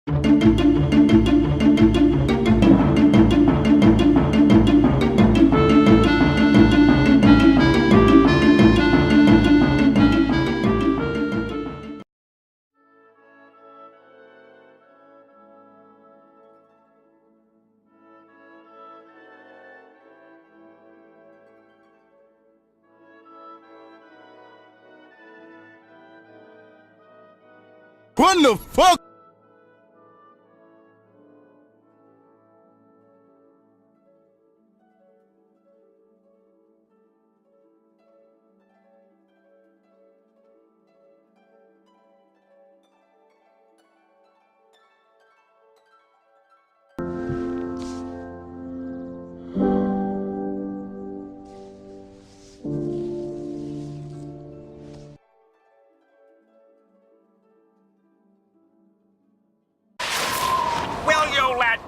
What the fuck?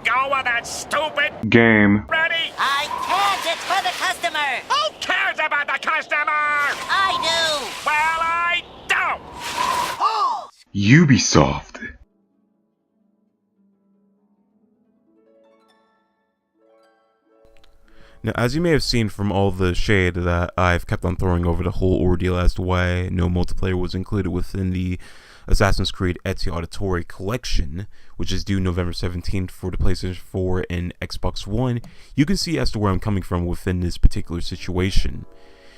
Go with that stupid game. Ready? I can't, it's for the customer. Who cares about the customer? I do. Well, I don't. Ubisoft. Now, as you may have seen from all the shade that I've kept on throwing over the whole ordeal as to why no multiplayer was included within the Assassin's Creed Ezio Collection, which is due November 17th for the PlayStation 4 and Xbox One, you can see as to where I'm coming from within this particular situation.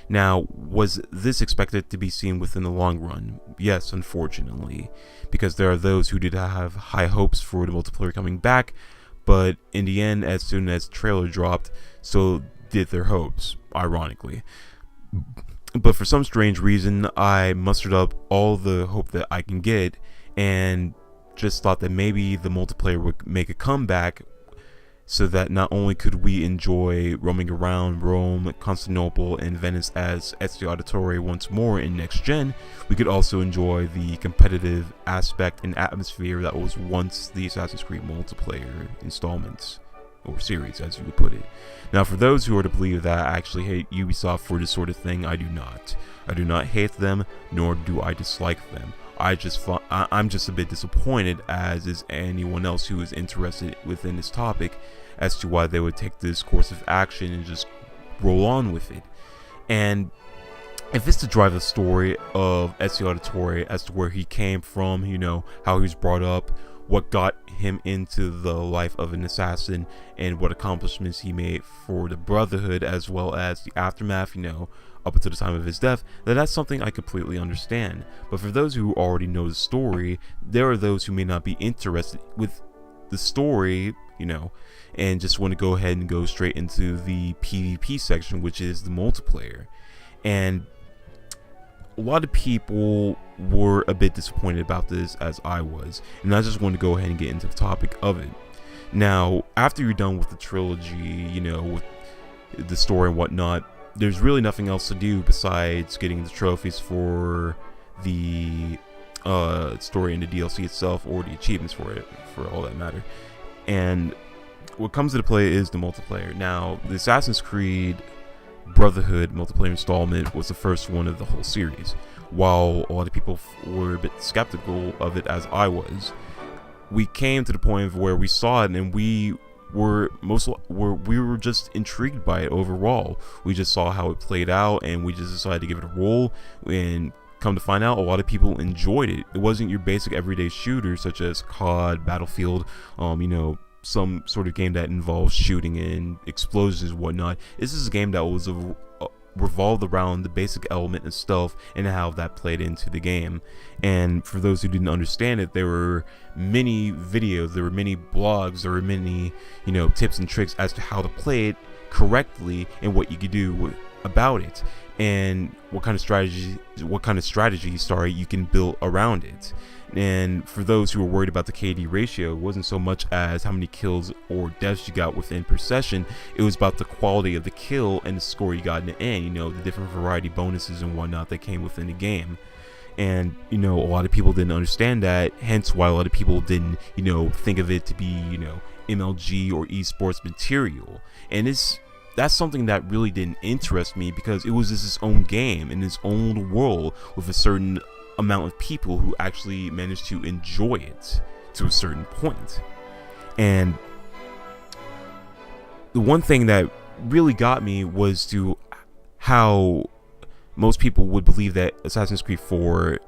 Now, was this expected to be seen within the long run? Yes, unfortunately, because there are those who did have high hopes for the multiplayer coming back, but in the end, as soon as the trailer dropped, so did their hopes, ironically. But for some strange reason, I mustered up all the hope that I can get, and just thought that maybe the multiplayer would make a comeback, so that not only could we enjoy roaming around Rome, Constantinople, and Venice as Ezio Auditore once more in next gen, we could also enjoy the competitive aspect and atmosphere that was once the Assassin's Creed multiplayer installments, or series as you would put it. Now, for those who are to believe that I actually hate Ubisoft for this sort of thing, I do not. I do not hate them, nor do I dislike them. I'm just a bit disappointed, as is anyone else who is interested within this topic, as to why they would take this course of action and just roll on with it. And if it's to drive the story of Ezio Auditore as to where he came from, you know, how he was brought up, what got him into the life of an assassin, and what accomplishments he made for the Brotherhood, as well as the aftermath, you know, up until the time of his death, then that's something I completely understand. But for those who already know the story, there are those who may not be interested with the story, you know, and just want to go ahead and go straight into the PvP section, which is the multiplayer. And a lot of people were a bit disappointed about this, as I was, and I just want to go ahead and get into the topic of it. Now, after you're done with the trilogy, you know, with the story and whatnot, there's really nothing else to do besides getting the trophies for the story and the DLC itself, or the achievements for it, for all that matter. And what comes into play is the multiplayer. Now, the Assassin's Creed Brotherhood multiplayer installment was the first one of the whole series. While a lot of people were a bit skeptical of it, as I was, we came to the point of where we saw it, and we were just intrigued by it overall. We just saw how it played out, and we just decided to give it a roll. And come to find out, a lot of people enjoyed it. It wasn't your basic everyday shooter such as COD, Battlefield, you know, some sort of game that involves shooting and explosions and whatnot. This is a game that was revolved around the basic element and stuff, and how that played into the game. And for those who didn't understand it, there were many videos, there were many blogs, there were many, you know, tips and tricks as to how to play it correctly and what you could do about it, and what kind of strategy you can build around it. And for those who were worried about the KD ratio, it wasn't so much as how many kills or deaths you got within per session. It was about the quality of the kill and the score you got in the end, you know, the different variety bonuses and whatnot that came within the game. And, you know, a lot of people didn't understand that, hence why a lot of people didn't, you know, think of it to be, you know, MLG or esports material. And that's something that really didn't interest me, because it was just its own game in its own world with a certain amount of people who actually managed to enjoy it. to a certain point. And the one thing that really got me was to how most people would believe that Assassin's Creed 4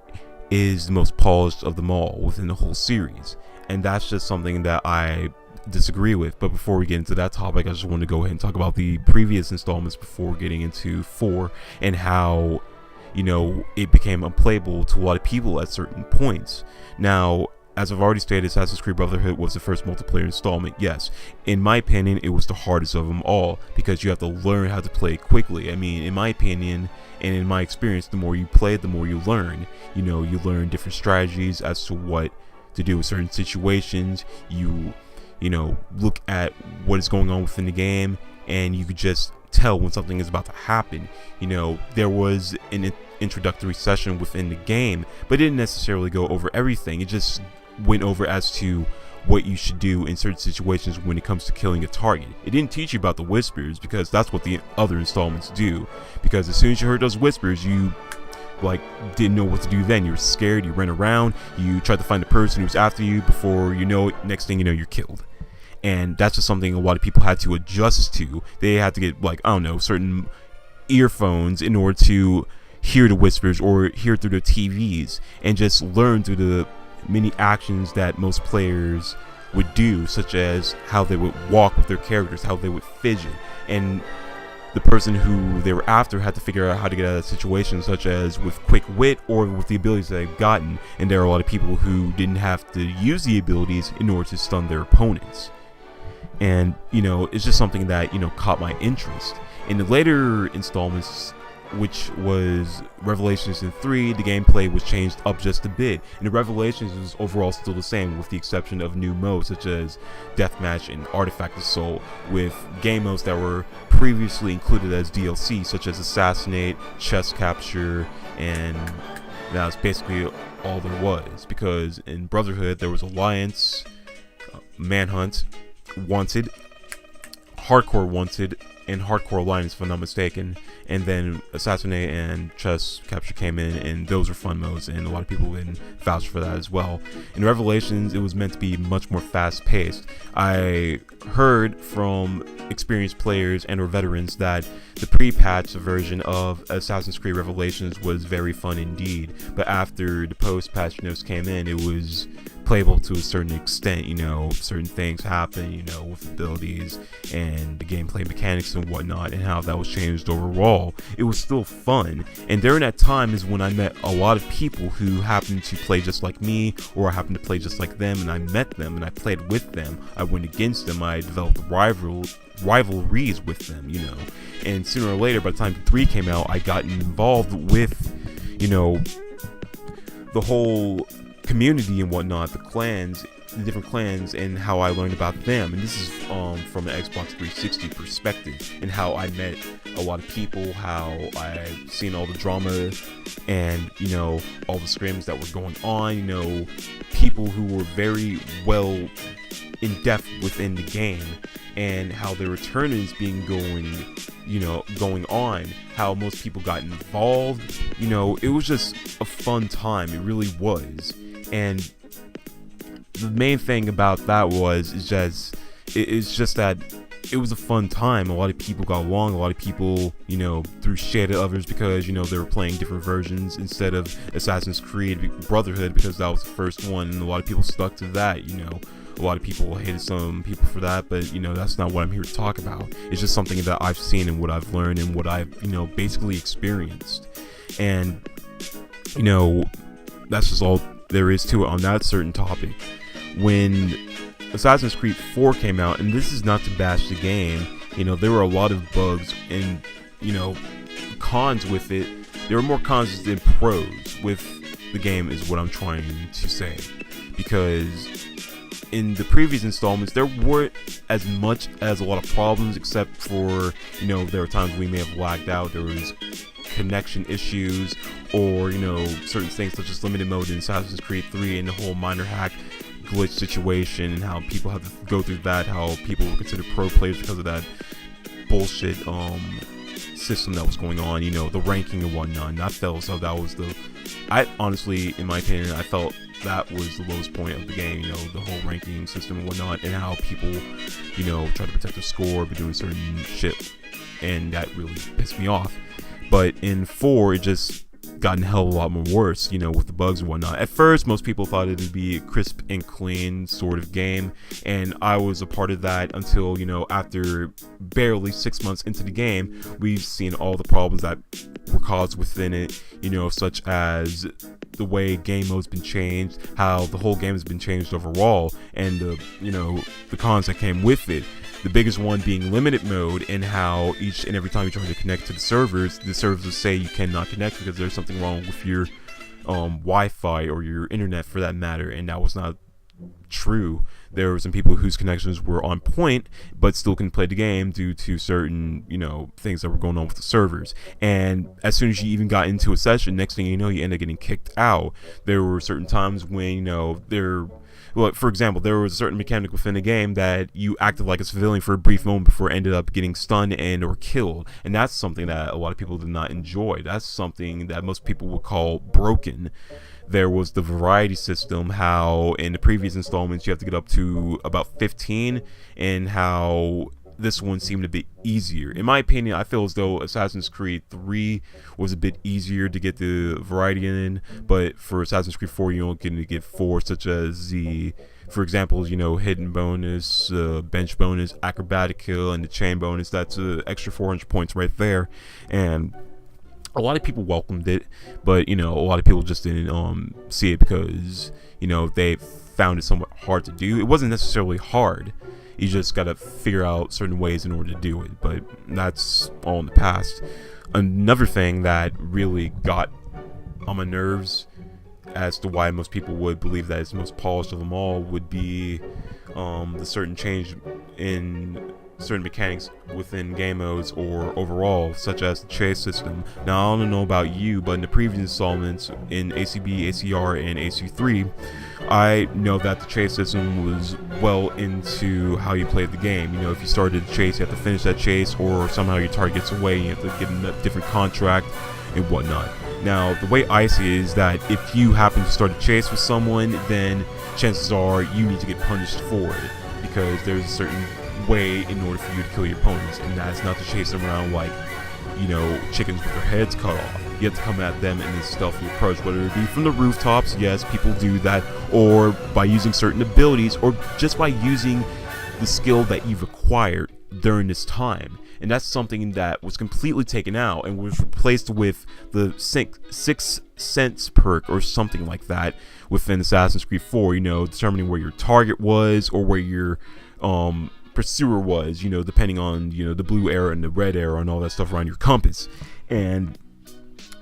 is the most polished of them all within the whole series, and that's just something that I disagree with. But before we get into that topic, I just want to go ahead and talk about the previous installments before getting into 4 and how, you know, it became unplayable to a lot of people at certain points. Now, as I've already stated, Assassin's Creed Brotherhood was the first multiplayer installment. Yes, in my opinion, it was the hardest of them all because you have to learn how to play quickly. I mean, in my opinion and in my experience, the more you play, the more you learn. You know, you learn different strategies as to what to do in certain situations. You know, look at what is going on within the game, and you could just tell when something is about to happen. You know, there was an introductory session within the game, but it didn't necessarily go over everything. It just went over as to what you should do in certain situations when it comes to killing a target. It didn't teach you about the whispers, because that's what the other installments do. Because as soon as you heard those whispers, you didn't know what to do then. You were scared, you ran around, you tried to find the person who was after you. Before you know it, next thing you know, you're killed. And that's just something a lot of people had to adjust to. They had to get, I don't know, certain earphones in order to hear the whispers or hear through the TVs, and just learn through the many actions that most players would do, such as how they would walk with their characters, how they would fidget, and the person who they were after had to figure out how to get out of situations, such as with quick wit or with the abilities that they've gotten. And there are a lot of people who didn't have to use the abilities in order to stun their opponents. And, you know, it's just something that, you know, caught my interest. In the later installments, which was Revelations and 3, the gameplay was changed up just a bit, and the Revelations was overall still the same, with the exception of new modes such as Deathmatch and Artifact Assault, with game modes that were previously included as DLC, such as Assassinate, Chest Capture, and that was basically all there was. Because in Brotherhood there was Alliance, Manhunt, Wanted, Hardcore Wanted, and Hardcore Alliance, if I'm not mistaken, and then Assassinate and Chest Capture came in, and those were fun modes, and a lot of people would vouch for that as well. In Revelations, it was meant to be much more fast-paced. I heard from experienced players and or veterans that the pre-patch version of Assassin's Creed Revelations was very fun indeed, but after the post-patch notes came in, it was playable to a certain extent. You know, certain things happen, you know, with abilities and the gameplay mechanics and whatnot, and how that was changed overall. It was still fun, and during that time is when I met a lot of people who happened to play just like me, or I happened to play just like them, and I met them and I played with them. I went against them, I developed rivalries with them, you know, and sooner or later, by the time 3 came out, I got involved with, you know, the whole community and whatnot, the clans, the different clans, and how I learned about them. And this is from an Xbox 360 perspective, and how I met a lot of people, how I've seen all the drama and, you know, all the scrims that were going on, you know, people who were very well in depth within the game, and how the return is being going on, how most people got involved. You know, it was just a fun time. It really was. And the main thing about that is just that it was a fun time. A lot of people got along. A lot of people, you know, threw shade at others because, you know, they were playing different versions instead of Assassin's Creed Brotherhood, because that was the first one, and a lot of people stuck to that. You know, a lot of people hated some people for that, but, you know, that's not what I'm here to talk about. It's just something that I've seen and what I've learned and what I've, you know, basically experienced. And, you know, that's just all there is to it on that certain topic. When Assassin's Creed 4 came out, and this is not to bash the game, you know, there were a lot of bugs and, you know, cons with it. There were more cons than pros with the game, is what I'm trying to say. Because in the previous installments, there weren't as much as a lot of problems, except for, you know, there were times we may have lagged out. There was connection issues, or, you know, certain things such as limited mode in Assassin's Creed 3 and the whole minor hack glitch situation, and how people had to go through that, how people were considered pro players because of that bullshit system that was going on, you know, the ranking and whatnot. And I felt so that was I honestly, in my opinion, I felt that was the lowest point of the game, you know, the whole ranking system and whatnot, and how people, you know, try to protect their score by doing certain shit, and that really pissed me off. But in 4, it just gotten a hell of a lot more worse, you know, with the bugs and whatnot. At first, most people thought it would be a crisp and clean sort of game, and I was a part of that until, you know, after barely 6 months into the game, we've seen all the problems that were caused within it, you know, such as the way game mode's been changed, how the whole game has been changed overall, and you know, the cons that came with it. The biggest one being limited mode, and how each and every time you try to connect to the servers will say you cannot connect because there's something wrong with your Wi-Fi or your internet for that matter, and that was not true. There were some people whose connections were on point but still couldn't play the game due to certain, you know, things that were going on with the servers. And as soon as you even got into a session, next thing you know, you end up getting kicked out. There were certain times when, you know, well, for example, there was a certain mechanic within the game that you acted like a civilian for a brief moment before it ended up getting stunned and or killed, and that's something that a lot of people did not enjoy. That's something that most people would call broken. There was the variety system, how in the previous installments you have to get up to about 15, and how this one seemed a bit easier. In my opinion, I feel as though Assassin's Creed 3 was a bit easier to get the variety in, but for Assassin's Creed 4, you're only going to get 4, such as the, for example, you know, hidden bonus, bench bonus, acrobatic kill, and the chain bonus. That's an extra 400 points right there, and a lot of people welcomed it, but, you know, a lot of people just didn't see it because, you know, they found it somewhat hard to do. It wasn't necessarily hard. You just gotta figure out certain ways in order to do it, but that's all in the past. Another thing that really got on my nerves as to why most people would believe that it's the most polished of them all would be the certain change in certain mechanics within game modes or overall, such as the chase system. Now, I don't know about you, but in the previous installments in ACB, ACR, and AC3, I know that the chase system was well into how you played the game. You know, if you started the chase, you have to finish that chase, or somehow your target gets away, you have to get a different contract and whatnot. Now, the way I see it is that if you happen to start a chase with someone, then chances are you need to get punished for it, because there's a certain way in order for you to kill your opponents, and that's not to chase them around like, you know, chickens with their heads cut off. You have to come at them in a stealthy approach, whether it be from the rooftops, yes, people do that, or by using certain abilities, or just by using the skill that you've acquired during this time. And that's something that was completely taken out and was replaced with the Sixth Sense perk or something like that within Assassin's Creed 4, you know, determining where your target was or where your pursuer was, you know, depending on, you know, the blue arrow and the red arrow and all that stuff around your compass. And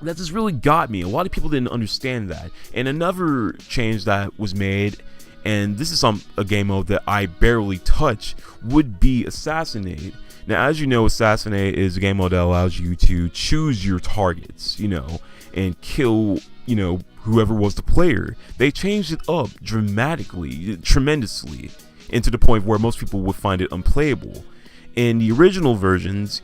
that just really got me. A lot of people didn't understand that. And another change that was made, and this is a game mode that I barely touch, would be Assassinate. Now, as you know, Assassinate is a game mode that allows you to choose your targets, you know, and kill, you know, whoever was the player. They changed it up dramatically, tremendously, and to the point where most people would find it unplayable. In the original versions,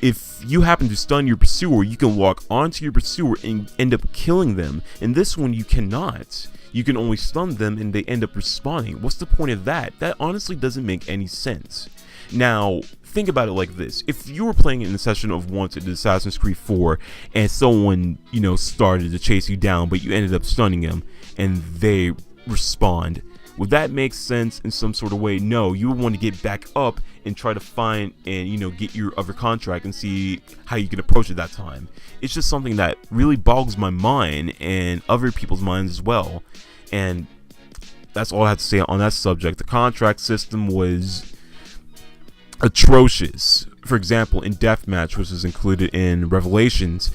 if you happen to stun your pursuer, you can walk onto your pursuer and end up killing them. In this one, you cannot. You can only stun them and they end up respawning. What's the point of that? That honestly doesn't make any sense. Now, think about it like this. If you were playing in a session of Wanted, Assassin's Creed 4, and someone, you know, started to chase you down, but you ended up stunning them, and they respawned, would that make sense in some sort of way? No, you would want to get back up and try to find and, you know, get your other contract and see how you can approach it that time. It's just something that really boggles my mind and other people's minds as well. And that's all I have to say on that subject. The contract system was atrocious. For example, in Deathmatch, which is included in Revelations,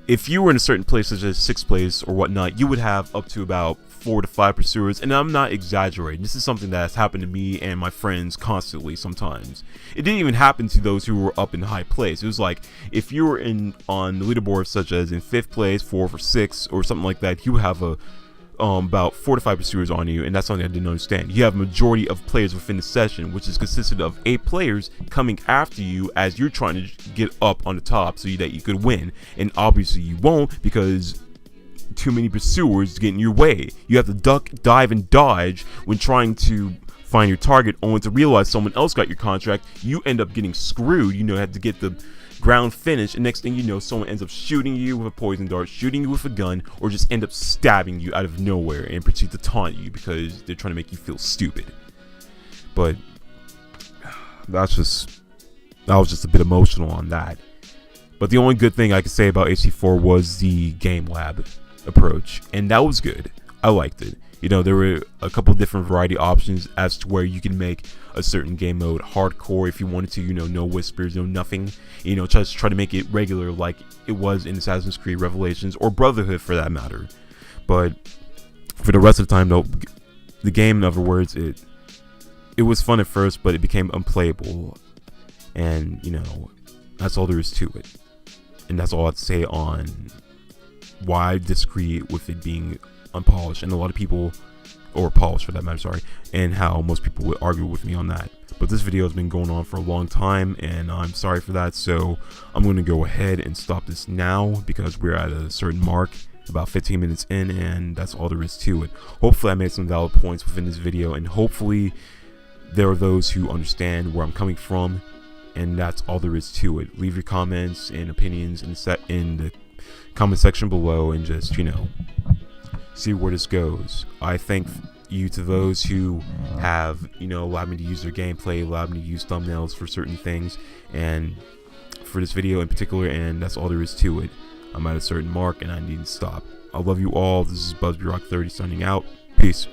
if you were in a certain place, such as 6th place or whatnot, you would have up to about 4 to 5 pursuers, and I'm not exaggerating. This is something that has happened to me and my friends constantly sometimes. It didn't even happen to those who were up in high place. It was like, if you were on the leaderboard, such as in 5th place, 4th or 6th, or something like that, you have about 4 to 5 pursuers on you, and that's something I didn't understand. You have a majority of players within the session, which is consisted of 8 players coming after you as you're trying to get up on the top so that you could win, and obviously you won't, because too many pursuers to get in your way. You have to duck, dive, and dodge when trying to find your target, only to realize someone else got your contract. You end up getting screwed. You know, had to get the ground finished, and next thing you know, someone ends up shooting you with a poison dart, shooting you with a gun, or just end up stabbing you out of nowhere and proceed to taunt you because they're trying to make you feel stupid. But I was just a bit emotional on that. But the only good thing I could say about AC4 was the game lab approach, and that was good. I liked it. You know, there were a couple different variety options as to where you can make a certain game mode hardcore if you wanted to, you know, no whispers, no nothing, you know, just try to make it regular like it was in Assassin's Creed Revelations or Brotherhood for that matter. But for the rest of the time, though, the game, in other words, it was fun at first, but it became unplayable, and you know, that's all there is to it. And that's all I'd say on why I disagree with it being unpolished, and a lot of people, or polished for that matter, sorry, and how most people would argue with me on that. But this video has been going on for a long time, and I'm sorry for that, so I'm going to go ahead and stop this now because we're at a certain mark, about 15 minutes in, and that's all there is to it. Hopefully I made some valid points within this video, and hopefully there are those who understand where I'm coming from, and that's all there is to it. Leave your comments and opinions in the comment section below, and just, you know, see where this goes. I thank you to those who have, you know, allowed me to use their gameplay, allowed me to use thumbnails for certain things, and for this video in particular, and that's all there is to it. I'm at a certain mark and I need to stop. I love you all. This is BuzzBrock30 signing out. Peace.